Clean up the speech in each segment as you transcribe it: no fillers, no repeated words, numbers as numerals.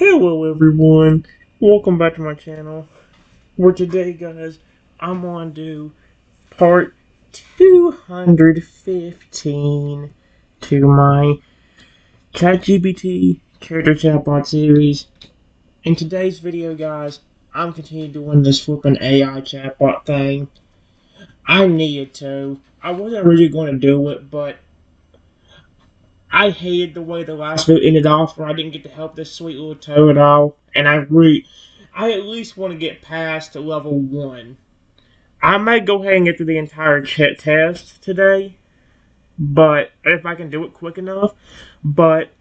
Hello everyone, welcome back to my channel, where today guys, I'm going to do part 215 to my ChatGPT Character Chatbot series. In today's video guys, I'm continuing doing this flipping AI chatbot thing. I needed to. I wasn't really going to do it, but I hated the way the last video ended off where I didn't get to help this sweet little toe at all, and I at least want to get past level 1. I may go ahead and get through the entire test today, but if I can do it quick enough, but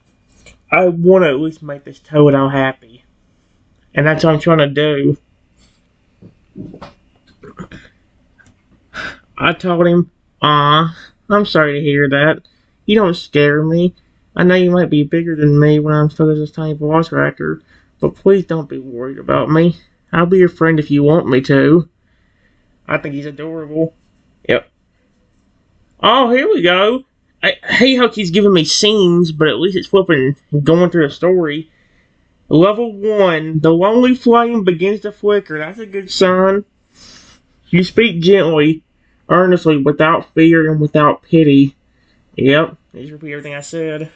I want to at least make this Toadal happy, and that's what I'm trying to do. I told him, I'm sorry to hear that. You don't scare me. I know you might be bigger than me when I'm still this tiny velociraptor, but please don't be worried about me. I'll be your friend if you want me to. I think he's adorable. Yep. Oh, here we go. I hate how he's giving me scenes, but at least it's flipping and going through a story. Level 1. The lonely flame begins to flicker. That's a good sign. You speak gently, earnestly, without fear and without pity. Yep, just repeat everything I said.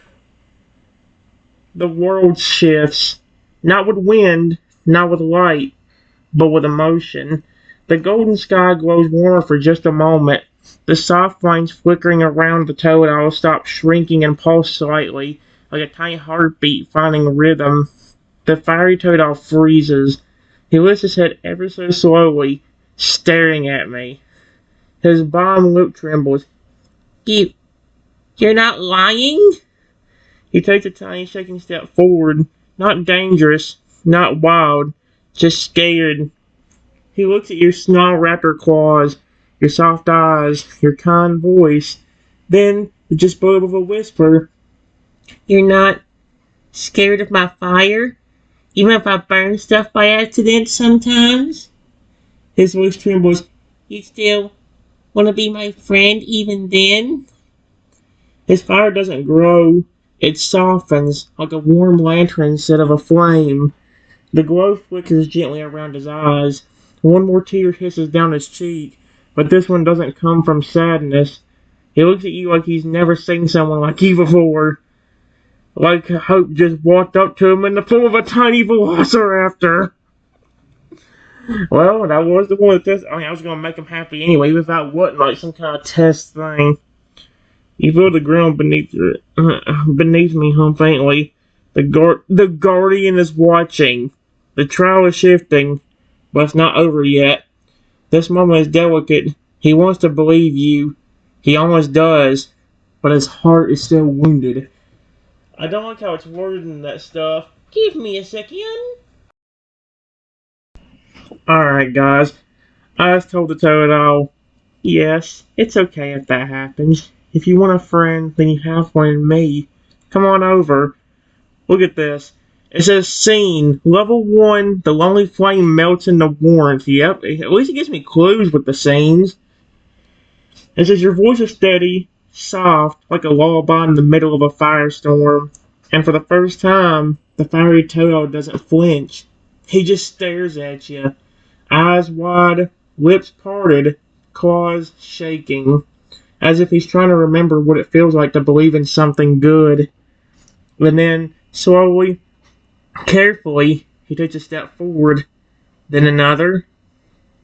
The world shifts, not with wind, not with light, but with emotion. The golden sky glows warmer for just a moment. The soft flames flickering around the Toadal stop shrinking and pulse slightly, like a tiny heartbeat finding rhythm. The fiery Toadal freezes. He lifts his head ever so slowly, staring at me. His bottom lip trembles. You're not lying? He takes a tiny shaking step forward. Not dangerous, not wild, just scared. He looks at your snarl raptor claws, your soft eyes, your kind voice. Then, just below with a whisper, you're not scared of my fire? Even if I burn stuff by accident sometimes? His voice trembles. You still want to be my friend even then? His fire doesn't grow. It softens like a warm lantern instead of a flame. The glow flickers gently around his eyes. One more tear hisses down his cheek, but this one doesn't come from sadness. He looks at you like he's never seen someone like you before. Like Hope just walked up to him in the form of a tiny velociraptor. Well, that was the one that I was going to make him happy anyway, without what, like some kind of test thing. You feel the ground beneath me hum faintly. The guardian is watching. The trial is shifting, but it's not over yet. This moment is delicate. He wants to believe you. He almost does, but his heart is still wounded. I don't like how it's worded in that stuff. Give me a second. Alright, guys. I just told the Toadal, yes, it's okay if that happens. If you want a friend, then you have one in me. Come on over. Look at this. It says scene. Level 1, the lonely flame melts into warmth. Yep, at least it gives me clues with the scenes. It says your voice is steady, soft, like a lullaby in the middle of a firestorm. And for the first time, the fiery Toadal doesn't flinch. He just stares at you. Eyes wide, lips parted, claws shaking. As if he's trying to remember what it feels like to believe in something good. And then, slowly, carefully, he takes a step forward. Then another.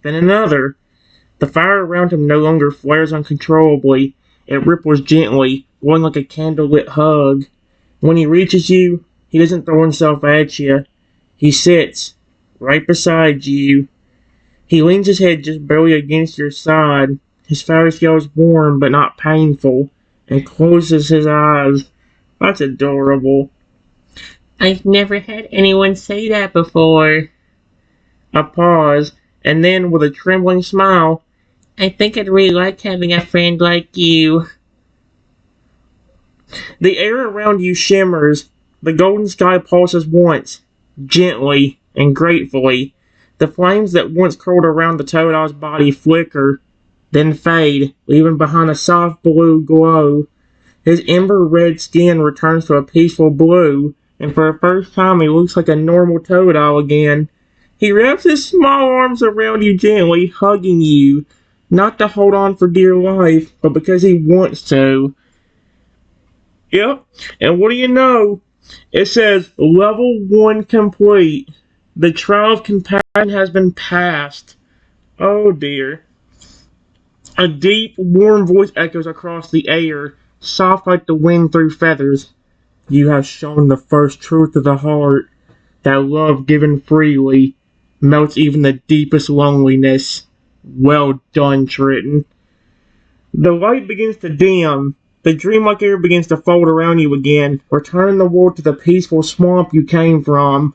Then another. The fire around him no longer flares uncontrollably. It ripples gently, glowing like a candlelit hug. When he reaches you, he doesn't throw himself at you. He sits right beside you. He leans his head just barely against your side. His fiery scale is warm but not painful, and closes his eyes. That's adorable. I've never had anyone say that before. A pause, and then with a trembling smile, I think I'd really like having a friend like you. The air around you shimmers. The golden sky pulses once, gently and gratefully. The flames that once curled around the Toadal's body flicker, then fade, leaving behind a soft blue glow. His ember red skin returns to a peaceful blue, and for the first time he looks like a normal Totodile again. He wraps his small arms around you gently, hugging you, not to hold on for dear life, but because he wants to. Yep, and what do you know? It says level 1 complete. The trial of compassion has been passed. Oh dear. A deep, warm voice echoes across the air, soft like the wind through feathers. You have shown the first truth of the heart, that love given freely melts even the deepest loneliness. Well done, Triton. The light begins to dim. The dreamlike air begins to fold around you again, returning the world to the peaceful swamp you came from.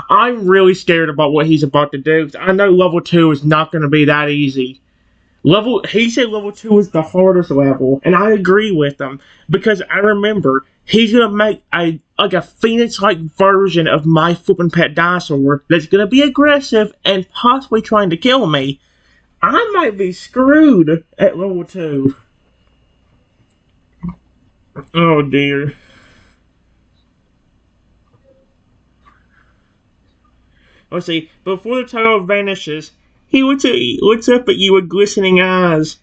I'm really scared about what he's about to do, 'cause I know level 2 is not going to be that easy. He said level 2 is the hardest level, and I agree with him because I remember he's gonna make a phoenix-like version of my flippin' pet dinosaur that's gonna be aggressive and possibly trying to kill me. I might be screwed at level 2. Oh dear. Let's see. Before the title vanishes, he looks up at you with glistening eyes.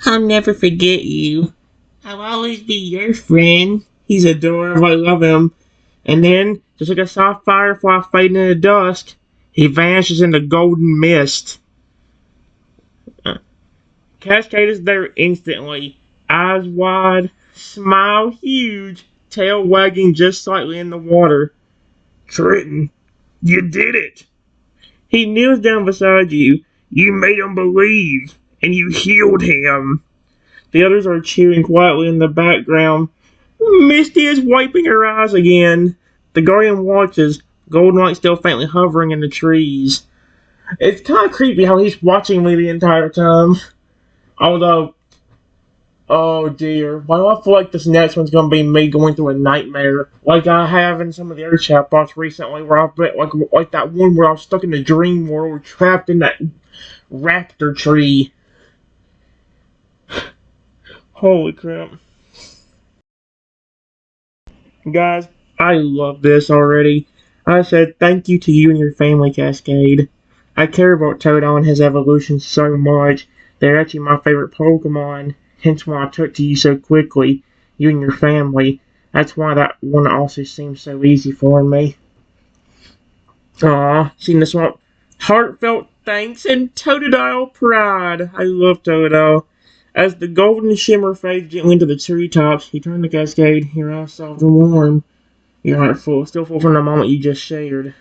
I'll never forget you. I'll always be your friend. He's adorable. I love him. And then, just like a soft firefly fading in the dusk, he vanishes into golden mist. Cascade is there instantly, eyes wide, smile huge, tail wagging just slightly in the water. Triton, you did it! He kneels down beside you. You made him believe, and you healed him. The others are cheering quietly in the background. Misty is wiping her eyes again. The Guardian watches, golden light still faintly hovering in the trees. It's kind of creepy how he's watching me the entire time. Although, oh dear, why do I feel like this next one's gonna be me going through a nightmare, like I have in some of the other chatbots recently, where I've been like that one where I was stuck in the dream world, trapped in that raptor tree. Holy crap. Guys, I love this already. I said thank you to you and your family, Cascade. I care about Totodile and his evolution so much. They're actually my favorite Pokemon, hence why I took to you so quickly, you and your family. That's why that one also seems so easy for me. Aw, seen this one. Heartfelt thanks and Totodile pride. I love Totodile. As the golden shimmer fades gently into the treetops, you turn to Cascade, your eyes soft and warm. Your heart still full from the moment you just shared.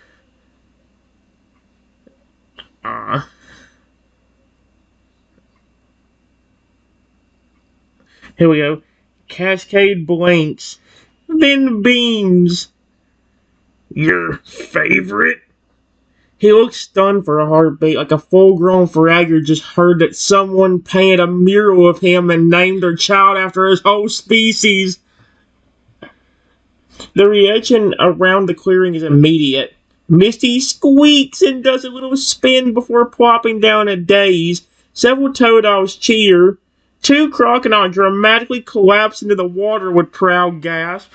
Ah. Here we go. Cascade blinks, then beams. Your favorite? He looks stunned for a heartbeat, like a full-grown fragger just heard that someone painted a mural of him and named their child after his whole species. The reaction around the clearing is immediate. Misty squeaks and does a little spin before plopping down a daze. Several Totodiles cheer. Two crocodiles dramatically collapse into the water with proud gasp.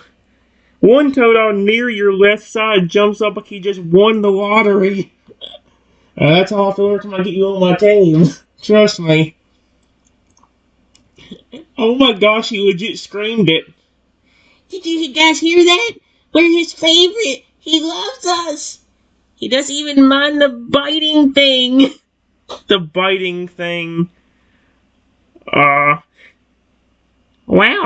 One Totodile near your left side jumps up like he just won the lottery. That's how I feel every time I get you on my team. Trust me. Oh my gosh, he legit screamed it. Did you guys hear that? We're his favorite. He loves us. He doesn't even mind the biting thing. The biting thing. Well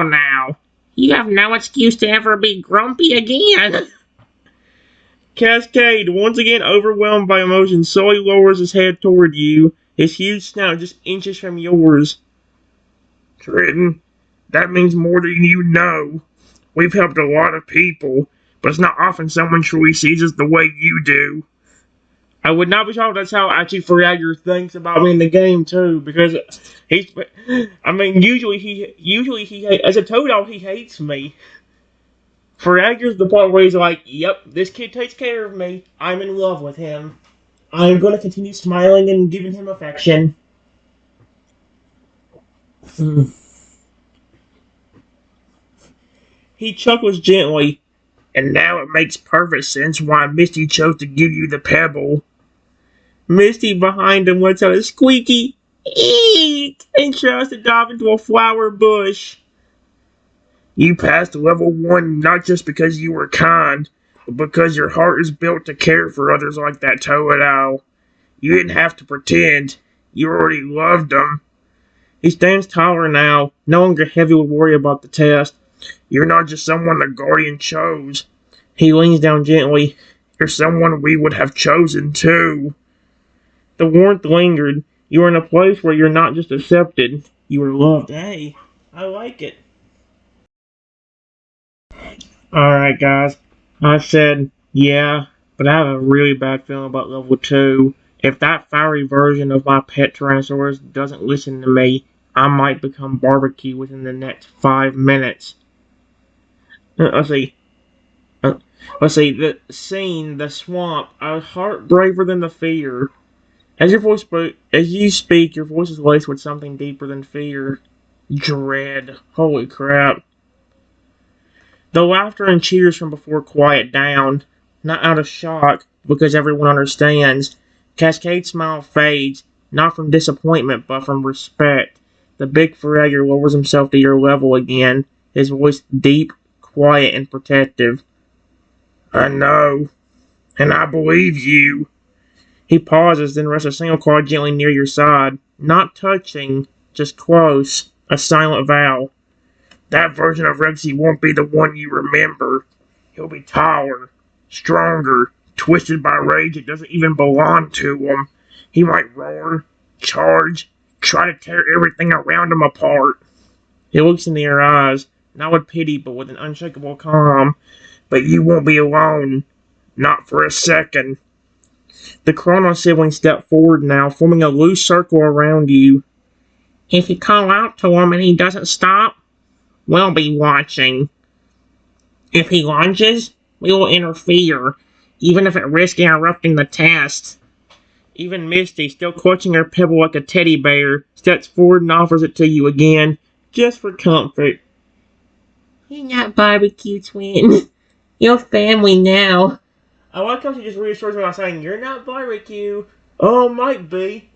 now. You have no excuse to ever be grumpy again. Cascade, once again overwhelmed by emotion, slowly lowers his head toward you, his huge snout just inches from yours. Triton, that means more than you know. We've helped a lot of people, but it's not often someone truly sees us the way you do. I would not be shocked if that's how actually Fragger thinks about me in the game too, because he's. I mean, usually he as a Totodile he hates me. Fragger's the part where he's like, "Yep, this kid takes care of me. I'm in love with him. I'm going to continue smiling and giving him affection." He chuckles gently. And now it makes perfect sense why Misty chose to give you the pebble. Misty behind him lets out a squeaky eek and tries to dive into a flower bush. You passed level 1 not just because you were kind, but because your heart is built to care for others like that toad owl. You didn't have to pretend. You already loved them. He stands taller now, no longer heavy with worry about the test. You're not just someone the Guardian chose. He leans down gently. You're someone we would have chosen too. The warmth lingered. You are in a place where you're not just accepted, you are loved. Hey, I like it. Alright, guys. I said, yeah, but I have a really bad feeling about level 2. If that fiery version of my pet Tyrannosaurus doesn't listen to me, I might become barbecue within the next 5 minutes. Let's see. Let's see. The scene, the swamp, a heart braver than the fear. As you speak, your voice is laced with something deeper than fear. Dread. Holy crap. The laughter and cheers from before quiet down, not out of shock, because everyone understands. Cascade's smile fades, not from disappointment, but from respect. The big Fragger lowers himself to your level again, his voice deep, quiet, and protective. I know, and I believe you. He pauses, then rests a single claw gently near your side, not touching, just close, a silent vow. That version of Rexy won't be the one you remember. He'll be taller, stronger, twisted by rage that doesn't even belong to him. He might roar, charge, try to tear everything around him apart. He looks into your eyes, not with pity, but with an unshakable calm. But you won't be alone. Not for a second. The Chrono siblings step forward now, forming a loose circle around you. If you call out to him and he doesn't stop, we'll be watching. If he lunges, we will interfere, even if it risks interrupting the test. Even Misty, still clutching her pebble like a teddy bear, steps forward and offers it to you again, just for comfort. You're not barbecue, twin. You're family now. I like how she just reassures me by saying, you're not barbecue. Oh, might be.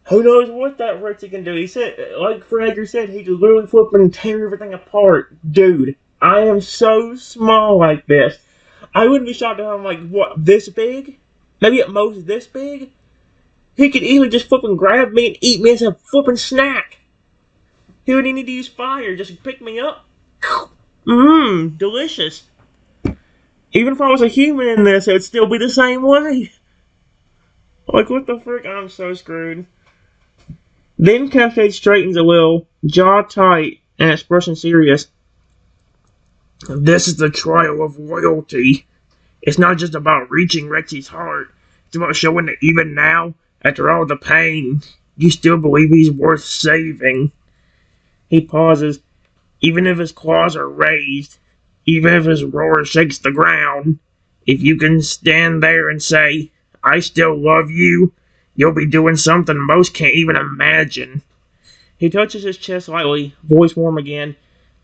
Who knows what that Rexy can do? He said, like Fragger said, he could literally flip and tear everything apart. Dude, I am so small like this. I wouldn't be shocked if I'm like, what, this big? Maybe at most this big? He could easily just flip and grab me and eat me as a flipping snack. He wouldn't need to use fire, just pick me up. Mmm, delicious. Even if I was a human in this, it'd still be the same way. Like, what the frick? I'm so screwed. Then Cascade straightens a little, jaw tight, and expression serious. This is the trial of loyalty. It's not just about reaching Rexy's heart. It's about showing that even now, after all the pain, you still believe he's worth saving. He pauses. Even if his claws are raised, even if his roar shakes the ground, if you can stand there and say, I still love you, you'll be doing something most can't even imagine. He touches his chest lightly, voice warm again.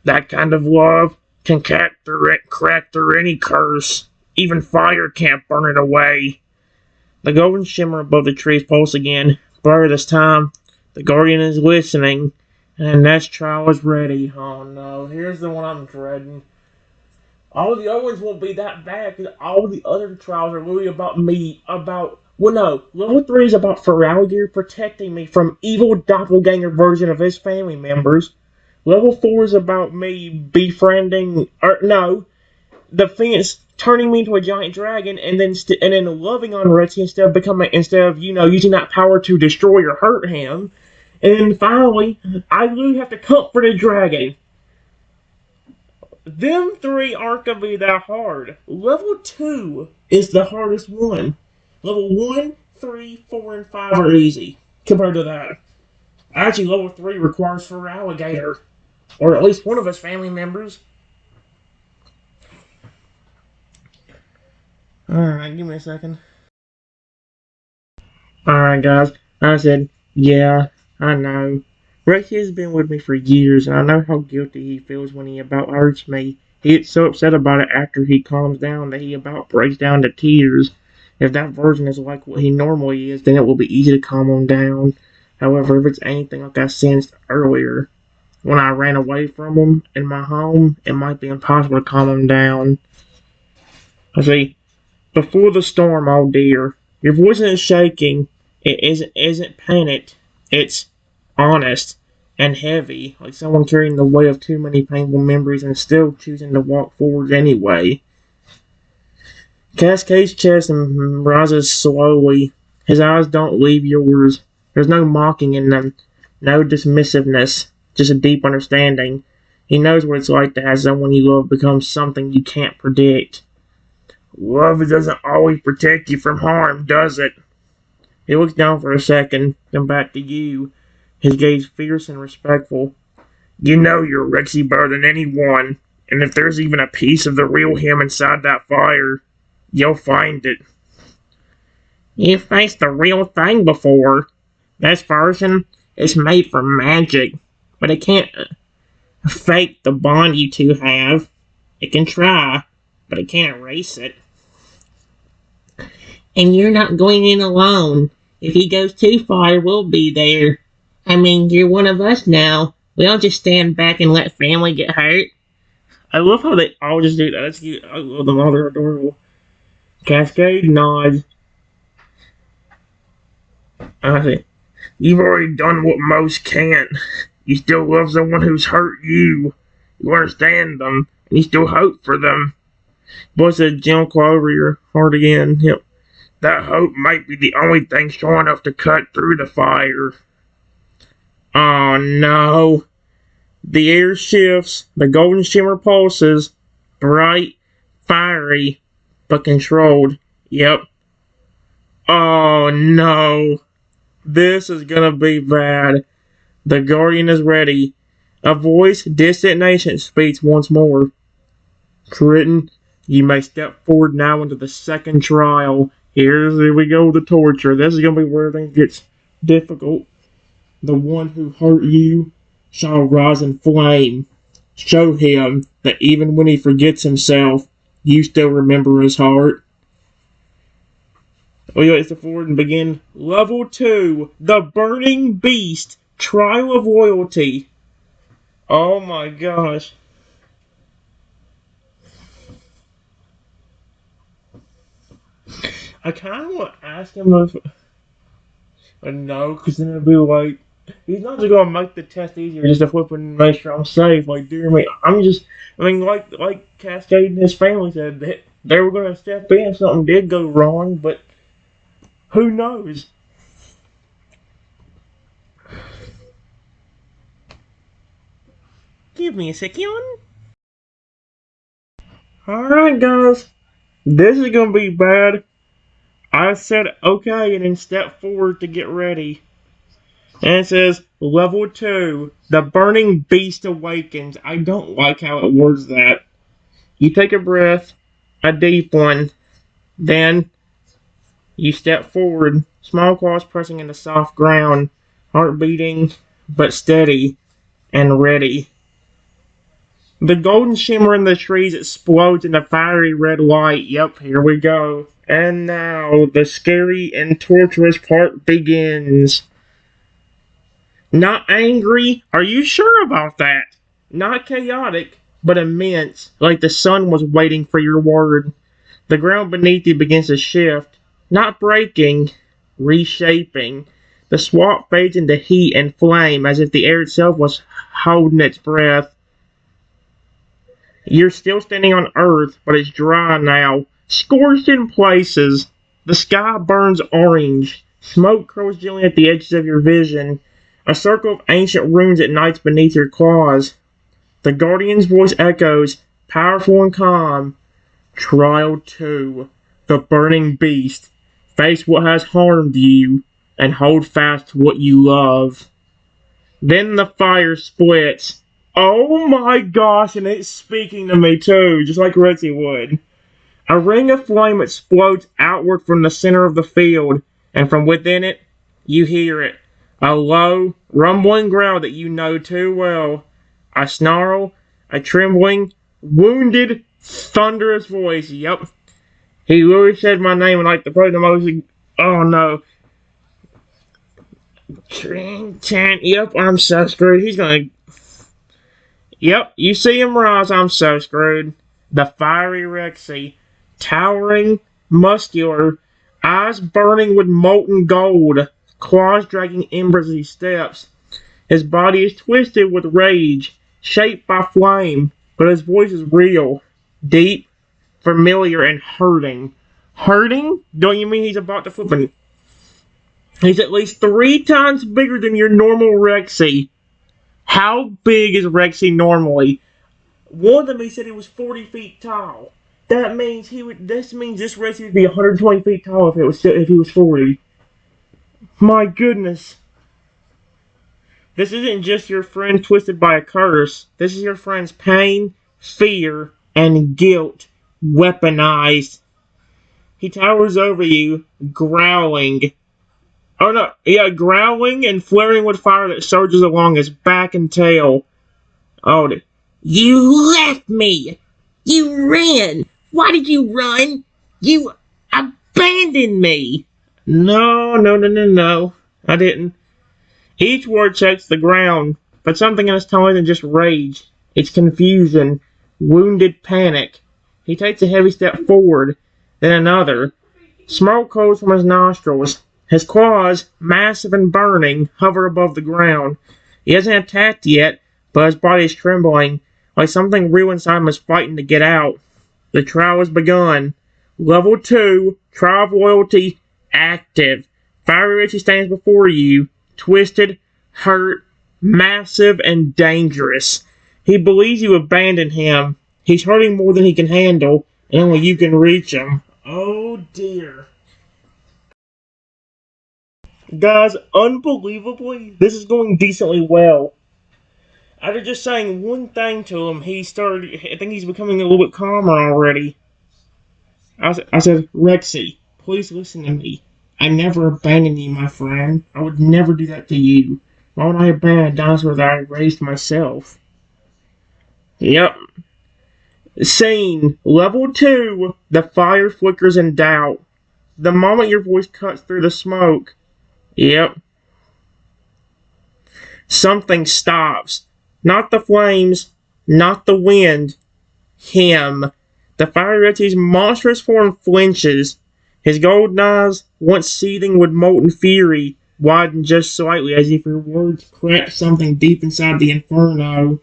That kind of love can crack through any curse. Even fire can't burn it away. The golden shimmer above the trees pulse again, brighter this time. The Guardian is listening, and the next trial is ready. Oh no, here's the one I'm dreading. All the other ones won't be that bad, because all the other trials are really about me, well no, level 3 is about Fragger protecting me from evil doppelganger version of his family members. Level 4 is about me befriending, the Phoenix turning me into a giant dragon and then loving on Rexy instead of using that power to destroy or hurt him. And then finally, I literally have to comfort a dragon. Them 3 aren't gonna be that hard. Level 2 is the hardest one. Level 1, 3, 4, and 5 are easy compared to that. Actually, level 3 requires for alligator, or at least one of his family members. Alright, give me a second. Alright, guys. I said, yeah, I know. Rexy has been with me for years, and I know how guilty he feels when he about hurts me. He gets so upset about it after he calms down that he about breaks down to tears. If that version is like what he normally is, then it will be easy to calm him down. However, if it's anything like I sensed earlier, when I ran away from him in my home, it might be impossible to calm him down. I see. Before the storm, oh dear. Your voice isn't shaking. It isn't panicked. It's honest and heavy, like someone carrying the weight of too many painful memories and still choosing to walk forward anyway. Cascade's chest and rises slowly. His eyes don't leave yours. There's no mocking in them, no dismissiveness, just a deep understanding. He knows what it's like to have someone you love become something you can't predict. Love doesn't always protect you from harm, does it? He looks down for a second, then back to you, his gaze fierce and respectful. You know you're Rexy better than anyone, and if there's even a piece of the real him inside that fire, you'll find it. You faced the real thing before. This version is made for magic, but it can't fake the bond you two have. It can try, but it can't erase it. And you're not going in alone. If he goes too far, we'll be there. I mean, you're one of us now. We don't just stand back and let family get hurt. I love how they all just do that. That's cute. I love them all. They're adorable. Cascade nods. I see. You've already done what most can't. You still love someone who's hurt you. You understand them, and you still hope for them. Voice a gentle claw over your heart again. Yep. That hope might be the only thing strong enough to cut through the fire. Oh no. The air shifts, the golden shimmer pulses, bright, fiery, but controlled. Yep. Oh no. This is gonna be bad. The Guardian is ready. A voice, distant nation, speaks once more. Triton, you may step forward now into the second trial. Here we go with the torture. This is gonna be where things gets difficult. The one who hurt you shall rise in flame. Show him that even when he forgets himself, you still remember his heart. We go to forward and begin level 2, the Burning Beast, Trial of Loyalty. Oh my gosh. I kind of want to ask him if... no, because then it'd be like... He's not just going to make the test easier just to flip and make sure I'm safe. Like, dear me, like Cascade and his family said, that they were going to step in if something did go wrong, but who knows? Give me a second. Alright, guys. This is going to be bad. I said okay and then step forward to get ready. And it says, level 2, the Burning Beast Awakens. I don't like how it words that. You take a breath, a deep one. Then, you step forward, small claws pressing into soft ground, heart beating, but steady and ready. The golden shimmer in the trees explodes into fiery red light. Yep, here we go. And now, the scary and torturous part begins. Not angry? Are you sure about that? Not chaotic, but immense, like the sun was waiting for your word. The ground beneath you begins to shift, not breaking, reshaping. The swamp fades into heat and flame as if the air itself was holding its breath. You're still standing on Earth, but it's dry now, scorched in places. The sky burns orange. Smoke curls gently at the edges of your vision. A circle of ancient runes ignites beneath your claws. The Guardian's voice echoes, powerful and calm. Trial 2, the Burning Beast. Face what has harmed you, and hold fast to what you love. Then the fire splits. Oh my gosh, and it's speaking to me too, just like Rexy would. A ring of flame explodes outward from the center of the field, and from within it, you hear it. A low, rumbling growl that you know too well. A snarl, a trembling, wounded, thunderous voice. Yep. He literally said my name and like the most. Oh no. Yep, I'm so screwed. He's gonna. Yep, you see him rise. I'm so screwed. The fiery Rexy, towering, muscular, eyes burning with molten gold, claws dragging embers as he steps. His body is twisted with rage, shaped by flame, but his voice is real, deep, familiar, and hurting. Hurting? Don't you mean he's about to flip an... He's at least 3 times bigger than your normal Rexy. How big is Rexy normally? One of them, he said he was 40 feet tall. That means this means this Rexy would be 120 feet tall if he was 40. My goodness. This isn't just your friend twisted by a curse. This is your friend's pain, fear, and guilt weaponized. He towers over you, growling. Oh no, yeah, growling and flaring with fire that surges along his back and tail. Oh, you left me! You ran! Why did you run? You abandoned me! No. I didn't. Each word checks the ground, but something in his tone isn't just rage. It's confusion, wounded panic. He takes a heavy step forward, then another. Smoke curls from his nostrils. His claws, massive and burning, hover above the ground. He hasn't attacked yet, but his body is trembling, like something real inside him is fighting to get out. The trial has begun. Level 2, Trial of Loyalty, active. Fiery Richie stands before you, twisted, hurt, massive, and dangerous. He believes you abandoned him. He's hurting more than he can handle, and only you can reach him. Oh dear. Guys, unbelievably, this is going decently well. After just saying one thing to him, I think he's becoming a little bit calmer already. I said, Rexy, please listen to me. I never abandoned you, my friend. I would never do that to you. Why would I abandon a dinosaur that I raised myself? Yep. Scene, level 2, the fire flickers in doubt. The moment your voice cuts through the smoke. Yep. Something stops. Not the flames, not the wind. Him. The fiery Rexy's monstrous form flinches. His golden eyes, once seething with molten fury, widen just slightly as if your words crack something deep inside the inferno.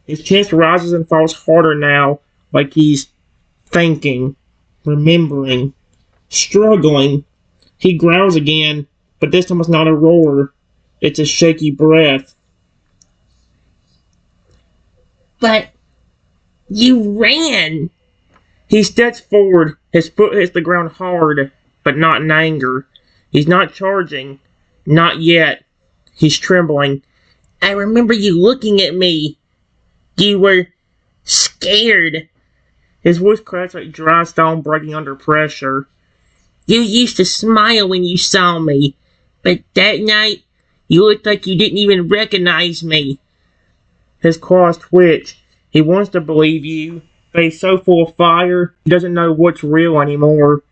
His chest rises and falls harder now, like he's thinking, remembering, struggling. He growls again, but this time it's not a roar. It's a shaky breath. But you ran! He steps forward, his foot hits the ground hard, but not in anger. He's not charging. Not yet. He's trembling. I remember you looking at me. You were scared. His voice cracks like dry stone breaking under pressure. You used to smile when you saw me, but that night, you looked like you didn't even recognize me. His claws twitch. He wants to believe you, but he's so full of fire, he doesn't know what's real anymore.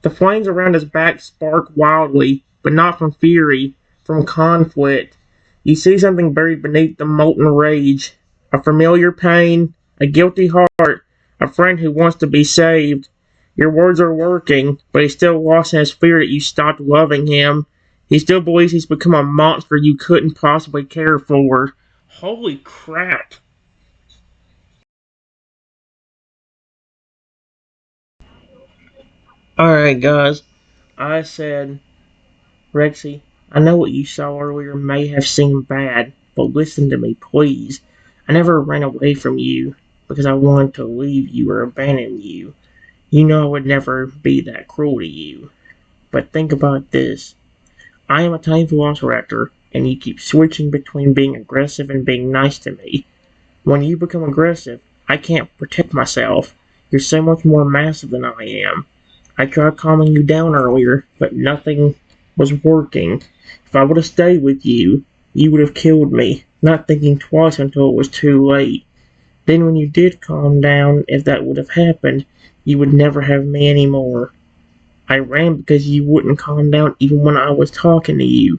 The flames around his back spark wildly, but not from fury, from conflict. You see something buried beneath the molten rage. A familiar pain, a guilty heart, a friend who wants to be saved. Your words are working, but he's still lost in his fear that you stopped loving him. He still believes he's become a monster you couldn't possibly care for. Holy crap. Alright guys, I said, Rexy, I know what you saw earlier may have seemed bad, but listen to me, please. I never ran away from you because I wanted to leave you or abandon you. You know I would never be that cruel to you. But think about this. I am a tiny velociraptor, and you keep switching between being aggressive and being nice to me. When you become aggressive, I can't protect myself. You're so much more massive than I am. I tried calming you down earlier, but nothing was working. If I would have stayed with you, you would have killed me, not thinking twice until it was too late. Then when you did calm down, if that would have happened, you would never have me anymore. I ran because you wouldn't calm down even when I was talking to you.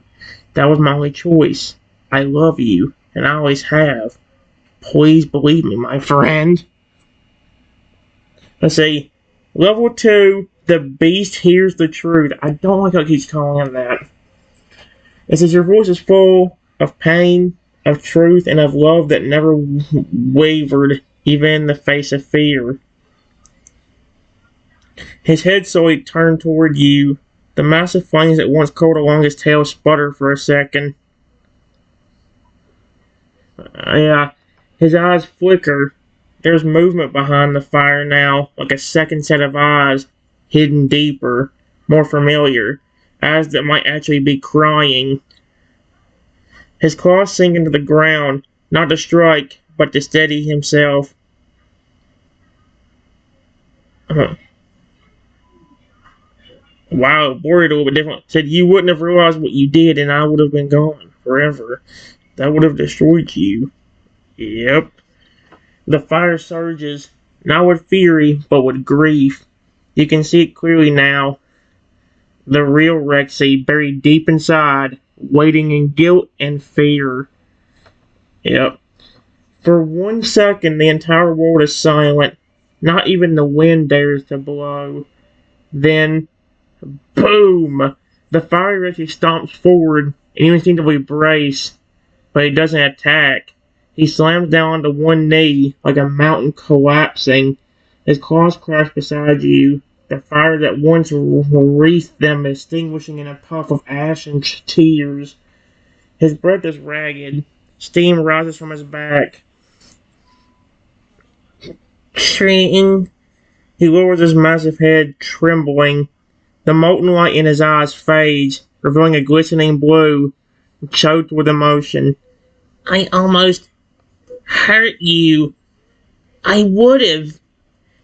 That was my only choice. I love you, and I always have. Please believe me, my friend. Let's see. Level 2, the beast hears the truth. I don't like how it keeps calling him that. It says your voice is full of pain, of truth, and of love that never wavered, even in the face of fear. His head slowly turned toward you. The massive flames that once curled along his tail sputtered for a second. Yeah, his eyes flicker. There's movement behind the fire now, like a second set of eyes, hidden deeper, more familiar. Eyes that might actually be crying. His claws sink into the ground, not to strike, but to steady himself. Uh, wow, worded a little bit different. Said you wouldn't have realized what you did, and I would have been gone forever. That would have destroyed you. Yep. The fire surges, not with fury, but with grief. You can see it clearly now. The real Rexy buried deep inside, waiting in guilt and fear. Yep. For 1 second, the entire world is silent. Not even the wind dares to blow. Then, boom! The fire Rexy stomps forward and you instinctively brace, but he doesn't attack. He slams down onto one knee like a mountain collapsing. His claws crash beside you. The fire that once wreathed them extinguishing in a puff of ash and tears. His breath is ragged. Steam rises from his back. Shrinking. He lowers his massive head, trembling. The molten light in his eyes fades, revealing a glistening blue, choked with emotion. I almost hurt you. I would've.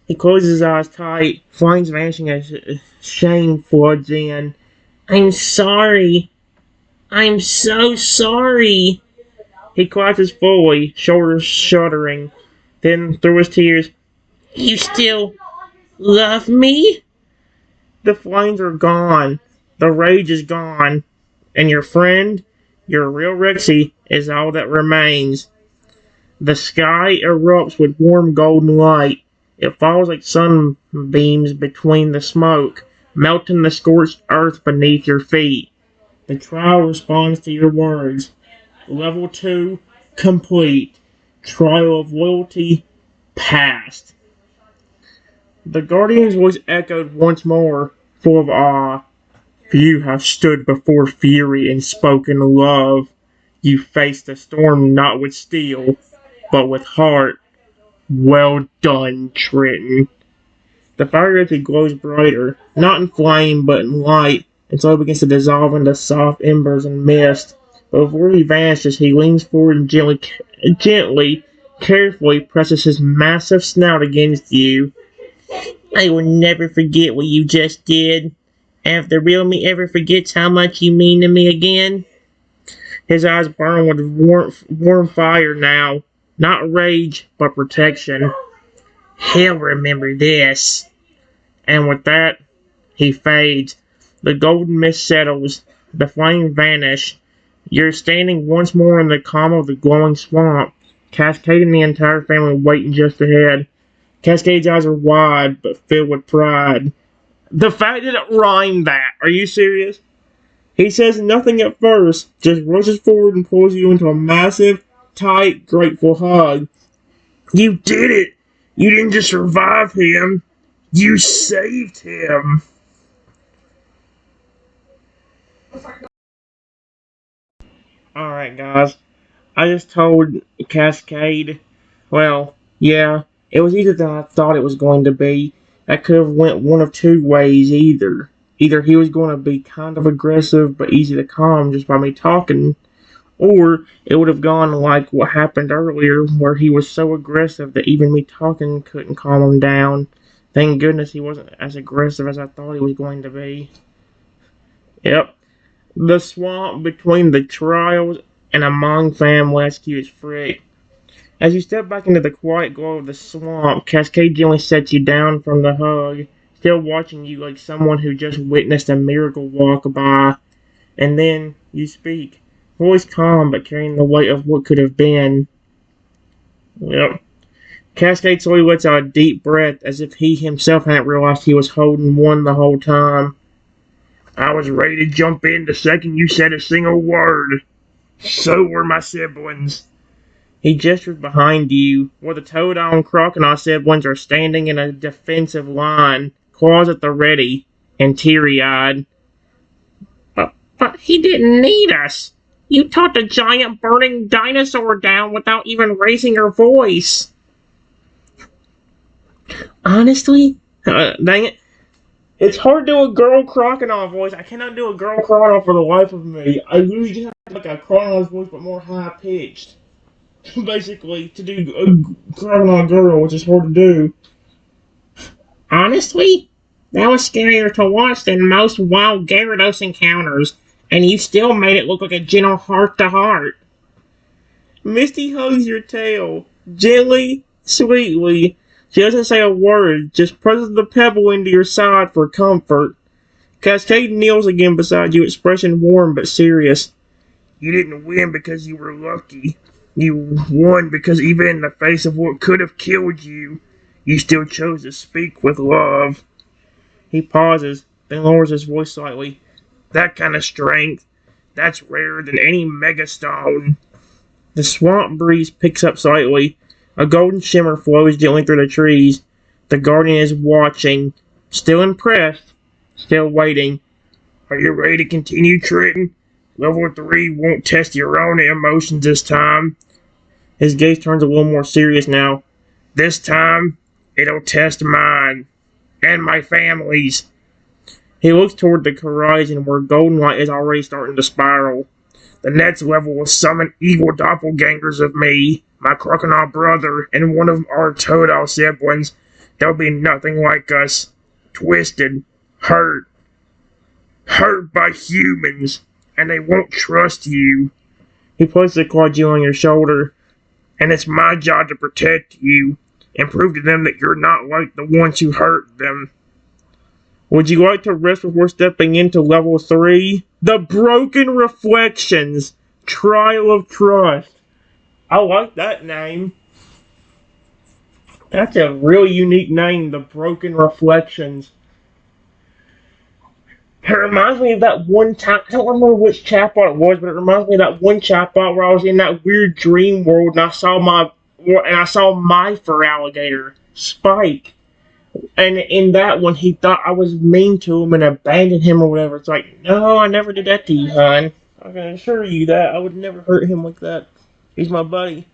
He closes his eyes tight, flames vanishing as shame floods in. I'm sorry. I'm so sorry. He collapses fully, shoulders shuddering. Then, through his tears, you still love me? The flames are gone. The rage is gone. And your friend, your real Rexy, is all that remains. The sky erupts with warm golden light. It falls like sunbeams between the smoke, melting the scorched earth beneath your feet. The trial responds to your words. Level 2, complete. Trial of loyalty, passed. The Guardian's voice echoed once more, full of awe. You have stood before fury and spoken love. You faced the storm not with steel, but with heart. Well done, Trenton. The fire actually glows brighter, not in flame, but in light, and slowly begins to dissolve into soft embers and mist. But before he vanishes, he leans forward and gently, carefully presses his massive snout against you. I will never forget what you just did. And if the real me ever forgets how much you mean to me again. His eyes burn with warm fire now. Not rage, but protection. He'll remember this. And with that, he fades. The golden mist settles. The flames vanish. You're standing once more in the calm of the glowing swamp, Cascade and the entire family waiting just ahead. Cascade's eyes are wide, but filled with pride. The fact that it rhymed that. Are you serious? He says nothing at first, just rushes forward and pulls you into a massive, tight, grateful hug. You did it! You didn't just survive him, you saved him! Alright, guys. I just told Cascade, well, yeah, it was either than I thought it was going to be. That could have went one of two ways either. Either he was going to be kind of aggressive but easy to calm just by me talking, or it would have gone like what happened earlier where he was so aggressive that even me talking couldn't calm him down. Thank goodness he wasn't as aggressive as I thought he was going to be. Yep. The swamp between the trials and among fam rescue is free. As you step back into the quiet glow of the swamp, Cascade gently sets you down from the hug, still watching you like someone who just witnessed a miracle walk by. And then you speak, voice calm but carrying the weight of what could have been. Yep. Cascade slowly lets out a deep breath as if he himself hadn't realized he was holding one the whole time. I was ready to jump in the second you said a single word. So were my siblings. He gestures behind you, where the Toad-on crocodile siblings are standing in a defensive line, claws at the ready, and teary-eyed. But he didn't need us. You taught the giant burning dinosaur down without even raising your voice. Honestly? Dang it. It's hard to do a girl crocodile voice. I cannot do a girl crocodile for the life of me. I really just have like a crocodile voice, but more high pitched. Basically, to do a crocodile girl, which is hard to do. Honestly, that was scarier to watch than most wild Gyarados encounters, and you still made it look like a gentle heart to heart. Misty hugs your tail, gently, sweetly. She doesn't say a word, just presses the pebble into your side for comfort. Cascade kneels again beside you, expression warm but serious. You didn't win because you were lucky. You won because even in the face of what could have killed you, you still chose to speak with love. He pauses, then lowers his voice slightly. That kind of strength, that's rarer than any megastone. The swamp breeze picks up slightly. A golden shimmer flows gently through the trees. The guardian is watching, still impressed, still waiting. Are you ready to continue, Trenton? Level 3 won't test your own emotions this time. His gaze turns a little more serious now. This time, it'll test mine. And my family's. He looks toward the horizon where golden light is already starting to spiral. The next level will summon evil doppelgangers of me, my crocodile brother, and one of our Toadal siblings. They'll be nothing like us. Twisted, hurt by humans, and they won't trust you. He places a claw on your shoulder, and it's my job to protect you and prove to them that you're not like the ones who hurt them. Would you like to rest before stepping into level 3? The Broken Reflections, Trial of Trust. I like that name. That's a really unique name, The Broken Reflections. It reminds me of that one time, I don't remember which chatbot it was, but it reminds me of that one chatbot where I was in that weird dream world and I saw my fur alligator, Spike. And in that one, he thought I was mean to him and abandoned him or whatever. It's like, no, I never did that to you, hon. I can assure you that I would never hurt him like that. He's my buddy.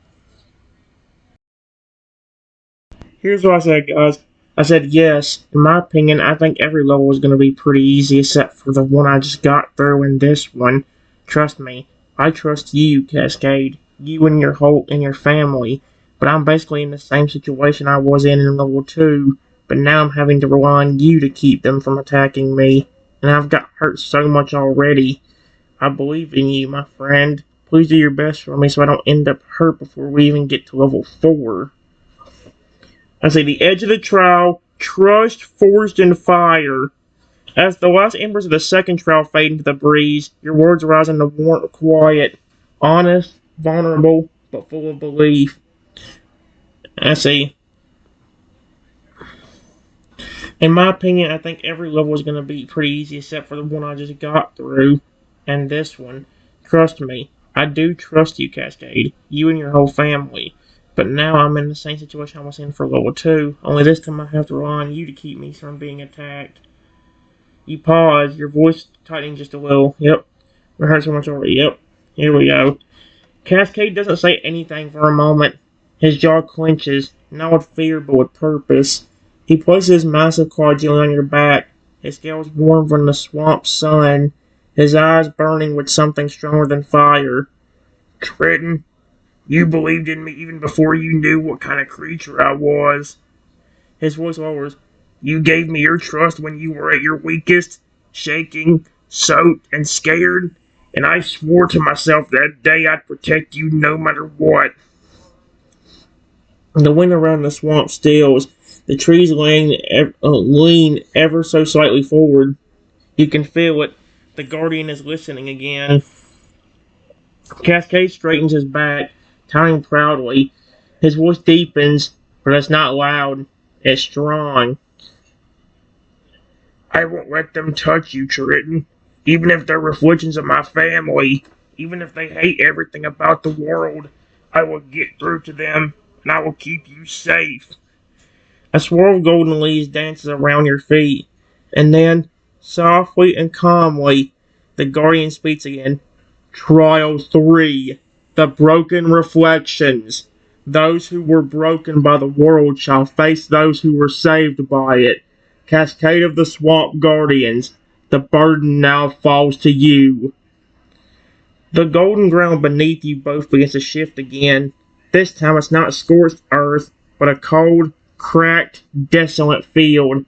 Here's what I said, guys. I said, yes, in my opinion, I think every level is going to be pretty easy except for the one I just got through in this one. Trust me, I trust you, Cascade. You and your family. But I'm basically in the same situation I was in level 2. But now I'm having to rely on you to keep them from attacking me. And I've got hurt so much already. I believe in you, my friend. Please do your best for me so I don't end up hurt before we even get to level 4. I say the edge of the trial, trust forged in fire. As the last embers of the second trial fade into the breeze, your words rise into warm quiet, honest, vulnerable, but full of belief. I say, in my opinion, I think every level is going to be pretty easy except for the one I just got through. And this one. Trust me. I do trust you, Cascade. You and your whole family. But now I'm in the same situation I was in for level 2. Only this time I have to rely on you to keep me from being attacked. You pause, your voice tightening just a little. Yep. It hurts so much already. Yep. Here we go. Cascade doesn't say anything for a moment. His jaw clenches, not with fear but with purpose. He places his massive claw gently on your back, his scales warm from the swamp sun, his eyes burning with something stronger than fire. Trenton, you believed in me even before you knew what kind of creature I was. His voice lowers. You gave me your trust when you were at your weakest, shaking, soaked, and scared, and I swore to myself that day I'd protect you no matter what. The wind around the swamp stills. The trees lean ever so slightly forward. You can feel it. The guardian is listening again. Cascade straightens his back, towering proudly. His voice deepens, but it's not loud. It's strong. I won't let them touch you, Triton. Even if they're reflections of my family. Even if they hate everything about the world. I will get through to them, and I will keep you safe. A swirl of golden leaves dances around your feet, and then, softly and calmly, the guardian speaks again. Trial 3. The broken reflections. Those who were broken by the world shall face those who were saved by it. Cascade of the Swamp Guardians. The burden now falls to you. The golden ground beneath you both begins to shift again. This time it's not scorched earth, but a cold, cracked, desolate field.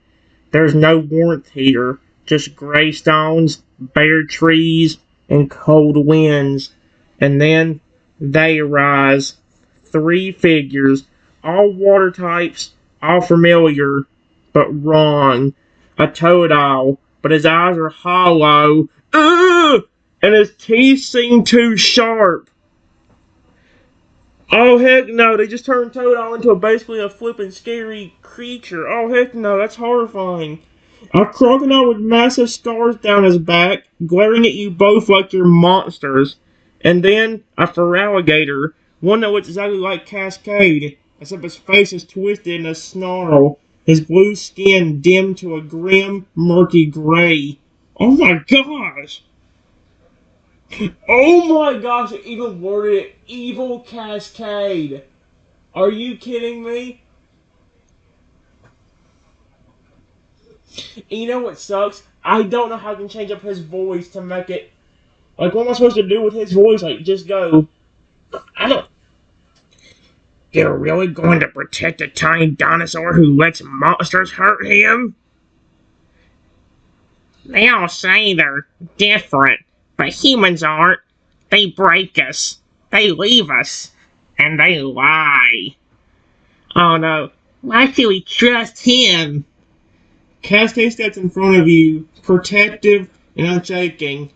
There's no warmth here, just gray stones, bare trees, and cold winds. And then they arise. 3 figures, all water types, all familiar, but wrong. A Totodile, but his eyes are hollow. Ugh! And his teeth seem too sharp. Oh heck no, they just turned Totodile into basically a flippin' scary creature. Oh heck no, that's horrifying. A crocodile with massive scars down his back, glaring at you both like you're monsters. And then a feraligator, one that looks exactly like Cascade, except his face is twisted in a snarl, his blue skin dimmed to a grim, murky gray. Oh my gosh! Oh my gosh, it even worded it Evil Cascade. Are you kidding me? And you know what sucks? I don't know how I can change up his voice to make it. Like, what am I supposed to do with his voice? Like, just go. I don't. You're really going to protect a tiny dinosaur who lets monsters hurt him? They all say they're different, but humans aren't. They break us. They leave us. And they lie. Oh no. Why should we trust him? Cascade steps in front of you, protective and unshaking.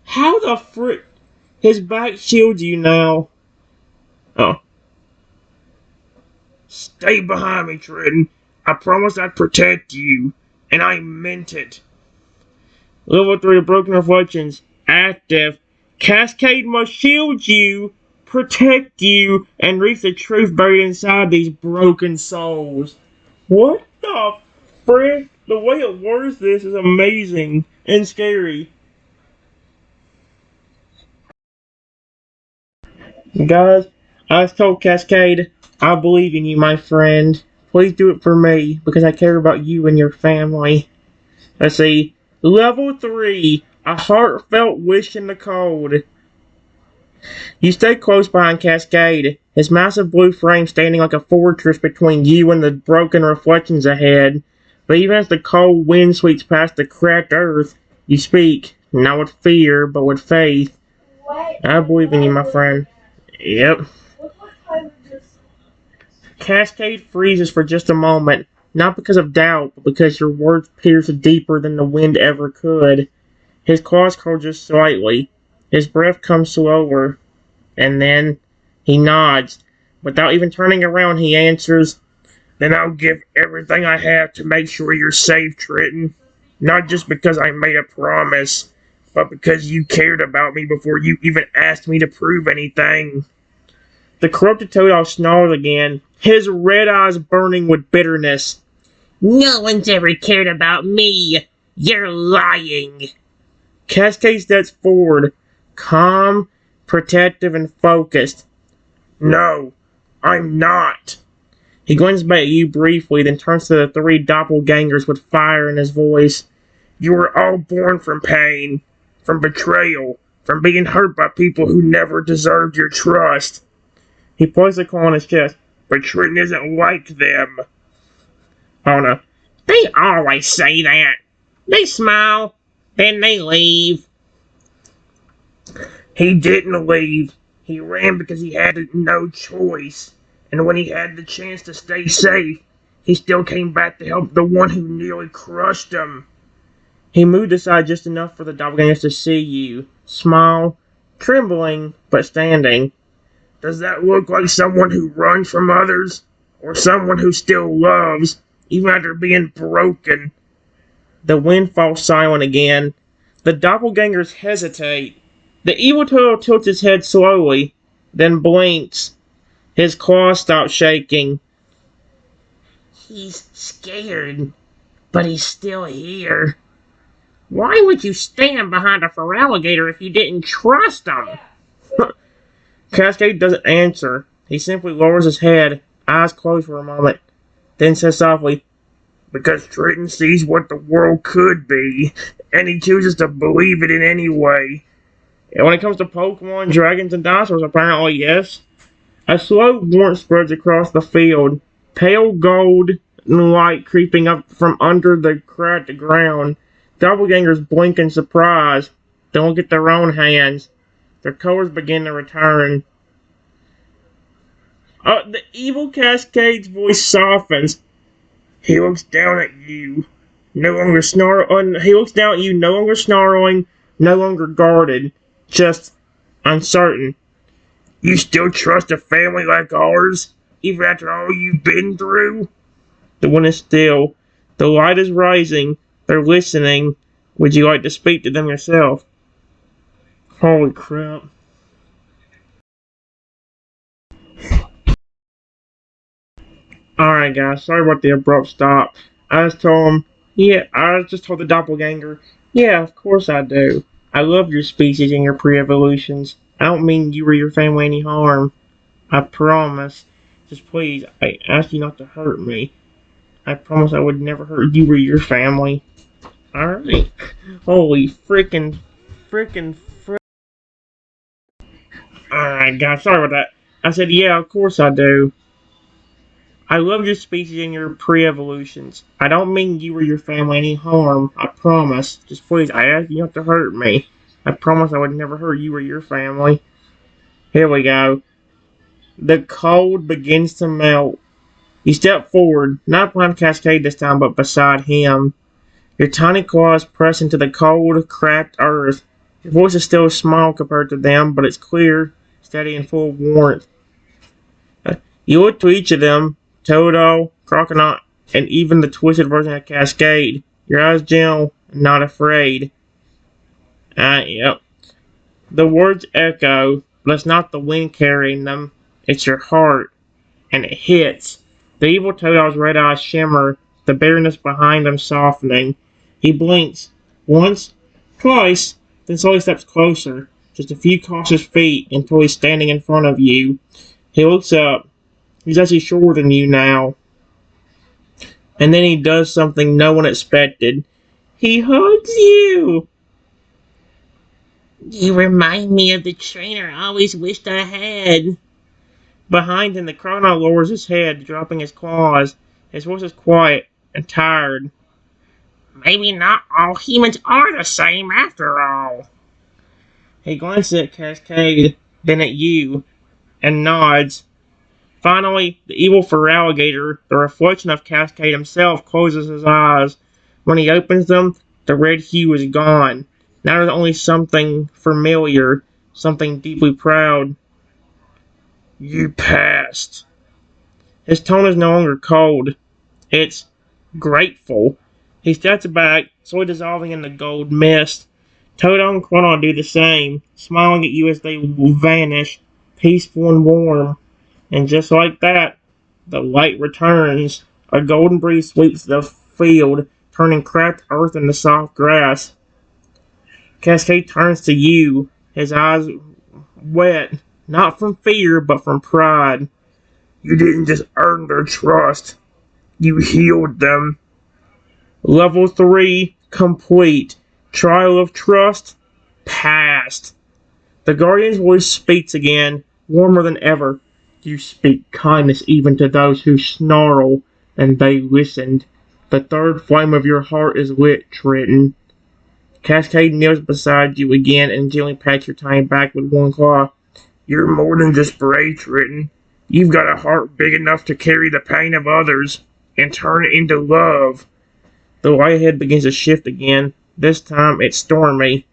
How the frick? His back shields you now. Oh. Stay behind me, Triton. I promised I'd protect you, and I meant it. Level 3 of Broken Reflections. Active. Cascade must shield you, protect you, and reach the truth buried inside these broken souls. What the frick? The way it words this is amazing and scary. Guys, I told Cascade, I believe in you, my friend. Please do it for me, because I care about you and your family. Let's see. Level 3, a heartfelt wish in the cold. You stay close behind Cascade, his massive blue frame standing like a fortress between you and the broken reflections ahead. But even as the cold wind sweeps past the cracked earth, you speak, not with fear, but with faith. I believe in you, my friend. Yep. Cascade freezes for just a moment, not because of doubt, but because your words pierce deeper than the wind ever could. His claws curl just slightly. His breath comes slower. And then he nods. Without even turning around, he answers, Then I'll give everything I have to make sure you're safe, Triton. Not just because I made a promise, but because you cared about me before you even asked me to prove anything. The corrupted Totodile snarls again, his red eyes burning with bitterness. No one's ever cared about me. You're lying. Cascade steps forward, calm, protective, and focused. No, I'm not. He glances back at you briefly, then turns to the 3 doppelgangers with fire in his voice. You were all born from pain, from betrayal, from being hurt by people who never deserved your trust. He places a claw on his chest. But Triton isn't like them. Oh no. They always say that. They smile, then they leave. He didn't leave. He ran because he had no choice, and when he had the chance to stay safe, he still came back to help the one who nearly crushed him. He moved aside just enough for the doppelgangers to see you, smile, trembling, but standing. Does that look like someone who runs from others? Or someone who still loves, even after being broken? The wind falls silent again. The doppelgangers hesitate. The evil turtle tilts his head slowly, then blinks. His claws stop shaking. He's scared, but he's still here. Why would you stand behind a feraligator if you didn't trust him? Cascade doesn't answer. He simply lowers his head, eyes closed for a moment, then says softly, because Triton sees what the world could be, and he chooses to believe it in any way. And when it comes to Pokemon, dragons, and dinosaurs, apparently yes. A slow warmth spreads across the field, pale gold light creeping up from under the cracked ground. Doppelgangers blink in surprise, then look at their own hands. Their colors begin to return. The evil Cascade's voice softens. He looks down at you, no longer He looks down at you, no longer snarling, no longer guarded, just uncertain. You still trust a family like ours, even after all you've been through? The wind is still. The light is rising. They're listening. Would you like to speak to them yourself? Holy crap. Alright guys, sorry about the abrupt stop. I just told the doppelganger, yeah, of course I do. I love your species and your pre-evolutions. I don't mean you or your family any harm. I promise. Just please, I ask you not to hurt me. I promise I would never hurt you or your family. Alright. Holy frickin'. Alright guys, sorry about that. I said, yeah, of course I do. I love your species and your pre-evolutions. I don't mean you or your family any harm. I promise. Just please, I ask you not to hurt me. I promise I would never hurt you or your family. Here we go. The cold begins to melt. You step forward, not behind Cascade this time, but beside him. Your tiny claws press into the cold, cracked earth. Your voice is still small compared to them, but it's clear, steady, and full of warmth. You look to each of them, Toto, Croconaut, and even the twisted version of Cascade. Your eyes gentle and not afraid. Yep. The words echo, but it's not the wind carrying them. It's your heart. And it hits. The evil Toto's red eyes shimmer, the bareness behind him softening. He blinks. Once, twice, then slowly steps closer. Just a few cautious feet until he's standing in front of you. He looks up. He's actually shorter than you now. And then he does something no one expected. He hugs you! You remind me of the trainer I always wished I had. Behind him, the crocodile lowers his head, dropping his claws. His voice is quiet and tired. Maybe not all humans are the same after all. He glances at Cascade, then at you, and nods. Finally, the evil feraligator, the reflection of Cascade himself, closes his eyes. When he opens them, the red hue is gone. Now there's only something familiar, something deeply proud. You passed. His tone is no longer cold. It's grateful. He steps back, slowly dissolving in the gold mist. Toto and Croconaut do the same, smiling at you as they vanish, peaceful and warm. And just like that, the light returns. A golden breeze sweeps the field, turning cracked earth into soft grass. Cascade turns to you, his eyes wet, not from fear, but from pride. You didn't just earn their trust. You healed them. Level 3 complete. Trial of trust passed. The Guardian's voice speaks again, warmer than ever. You speak kindness even to those who snarl, and they listened. The third flame of your heart is lit, Triton. Cascade kneels beside you again and gently pats your tiny back with one claw. You're more than just brave, Triton. You've got a heart big enough to carry the pain of others and turn it into love. The light ahead begins to shift again. This time it's stormy.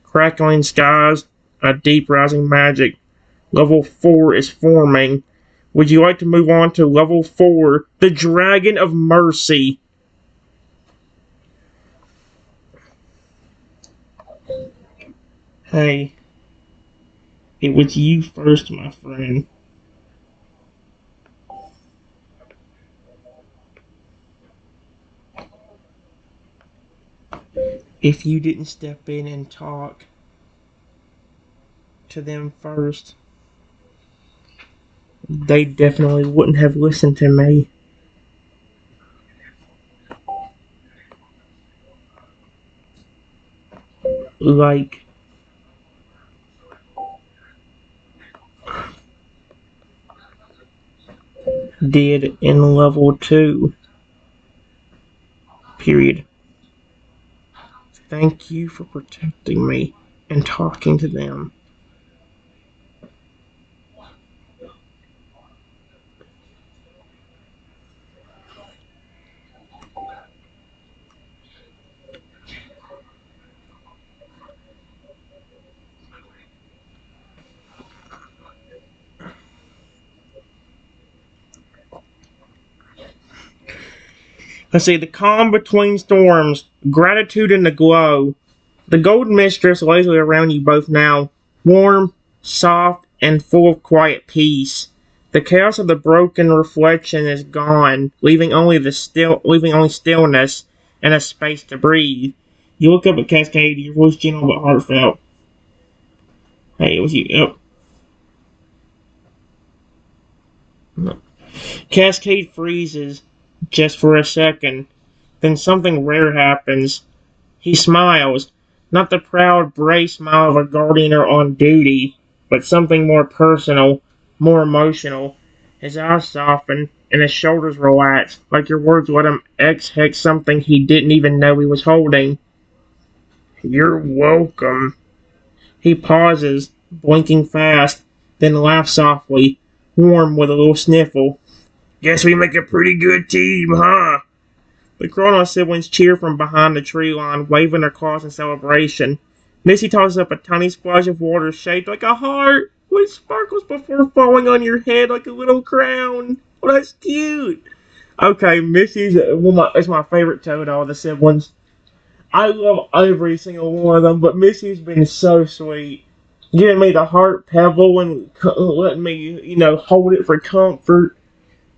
Crackling skies, a deep rising magic. Level 4 is forming. Would you like to move on to level 4, the Dragon of Mercy? Hey, it was you first, my friend. If you didn't step in and talk to them first, they definitely wouldn't have listened to me. Like, did in level 2. Period. Thank you for protecting me and talking to them. Let's see, the calm between storms, gratitude in the glow. The golden mistress lays around you both now, warm, soft, and full of quiet peace. The chaos of the broken reflection is gone, leaving only stillness and a space to breathe. You look up at Cascade, your voice gentle but heartfelt. Hey, it was you. Yep. Cascade freezes just for a second. Then something rare happens. He smiles, not the proud, brave smile of a guardian or on duty, but something more personal, more emotional. His eyes soften, and his shoulders relax, like your words let him exhale something he didn't even know he was holding. You're welcome. He pauses, blinking fast, then laughs softly, warm with a little sniffle. Guess we make a pretty good team, huh? The Chronos siblings cheer from behind the tree line, waving their claws in celebration. Missy tosses up a tiny splash of water shaped like a heart, which sparkles before falling on your head like a little crown. Oh, that's cute. Okay, Missy's is my favorite toad of all the siblings. I love every single one of them, but Missy's been so sweet. Giving me the heart pebble and letting me, hold it for comfort.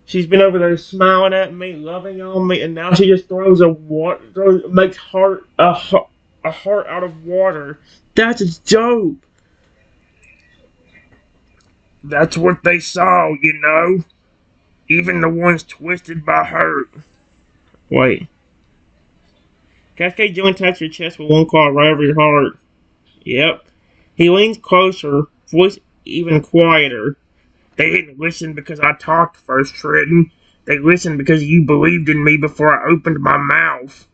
She's been over there smiling at me, loving on me, and now she just makes a heart out of water. That's dope. That's what they saw, Even the ones twisted by hurt. Wait. Cascade Joint taps your chest with one claw right over your heart. Yep. He leans closer, voice even quieter. They didn't listen because I talked first, Triton. They listened because you believed in me before I opened my mouth.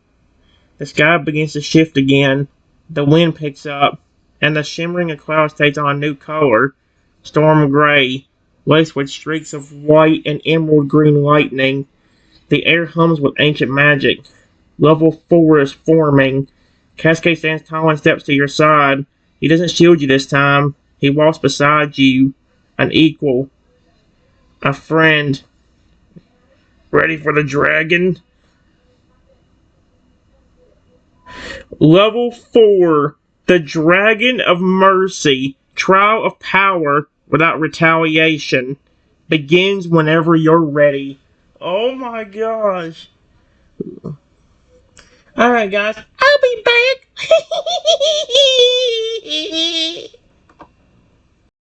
The sky begins to shift again. The wind picks up, and the shimmering of clouds takes on a new color, storm gray, laced with streaks of white and emerald green lightning. The air hums with ancient magic. Level 4 is forming. Cascade stands tall and steps to your side. He doesn't shield you this time. He walks beside you, an equal, a friend. Ready for the dragon? Level 4, the Dragon of Mercy, Trial of Power without retaliation, begins whenever you're ready. Oh my gosh. Alright, guys, I'll be back.